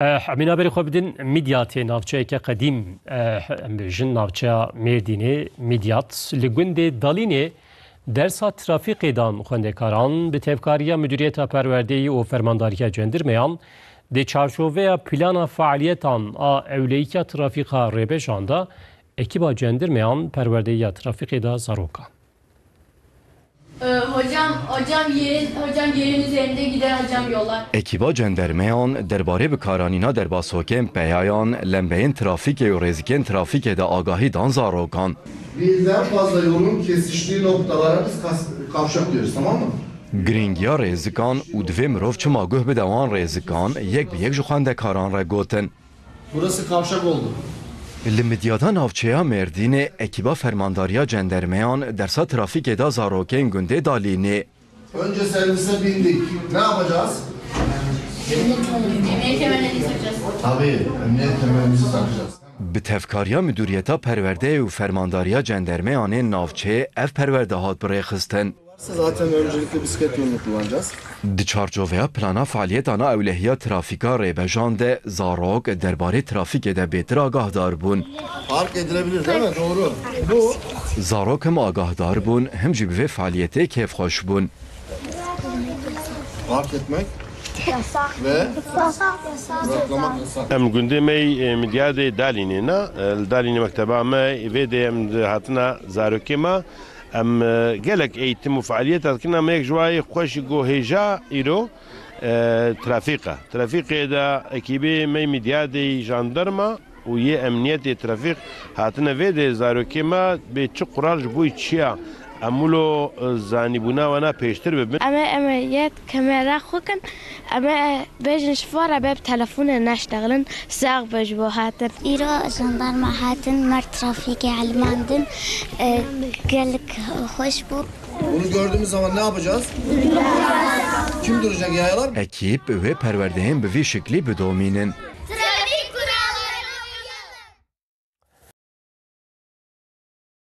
Emine haberi xwe bidin Midyatê navçeyeke qedîm em bêjin navçeya Mêrdînê Midyat li gundê Dalînê dersa trafîqê dan xwendekaran bi tevkariya Müdüriyeta Perwerdeyî û Fermandariya Cendirmeyan di çarşoveya plana faaliyetan a ewleyîka trafîqa rêbejan da ekîba Cendirmeyan Perwerdeyiya trafîqê da zarokan. Hocam yerin üzerinde gider hocam yollar. Ekiba cendermeyan derbarê bikaranîna derbasokên peyayan lembeyên trafîkê û rêzikên trafîkê de agahî dan zarokan. Birden fazla yolun kesiştiği noktalara biz kavşak diyoruz, tamam mı? Giringiya rêzikan û divê mirov çima guh bide wan rêzikan yek bi yek ji xwendekaran re gotin. Burası kavşak oldu. Li Midyata navçeya Mêrdînê ekiba fermandariya cendermeyan dersa trafîkê da zarokên gundê Dalînê. Önce servise bindik. Ne yapacağız? Emniyet kemerlerini takacağız. Tabii, emniyet kemerimizi takacağız. Bi tevkariya Müdüriyeta Perwerdeyî û Fermandariya Cendermeyanên navçeyê ev perwerde hat birêxistin. Zaten öncelikle bisiklet yolunu kullanacağız. Di çarşoveya plana faaliyetana ewlehiya trafîka rêbejan de zarok derbarê trafîkê de bêtir agahdar bûn. Park edilebilir değil mi? Doğru. Bu Zarok hem agahdar bûn hem jî bi vê faaliyetê kêfxweş bûn. park etmek ve bıraklamak yasak. Em gundê me Midyatê Dalînê ne Dalînê mekteba me vê de em hatina zarokê me em gelek eğitim û faaliyet dikin em yek ji wayê xweşî gohêja îro trafîqê de ekîbê me Midyatê jandarma û yê emniyetê trafîq hatine vê de zarokê me bê çi qural ji bo çiya Emulo zanîbûna wana pêştir bibin. Em yek kamera xwekin em bêjin ji fara be telefonê neşteğilin sağ be ji bo hatin. İro jandarma hatin mer trafîkê elmandin gelek hoş bû. Bunu gördüğümüz zaman ne yapacağız? Kim duracak yayalar? Ekîb wê perwerdeyên bi vî şiklî bidomînin.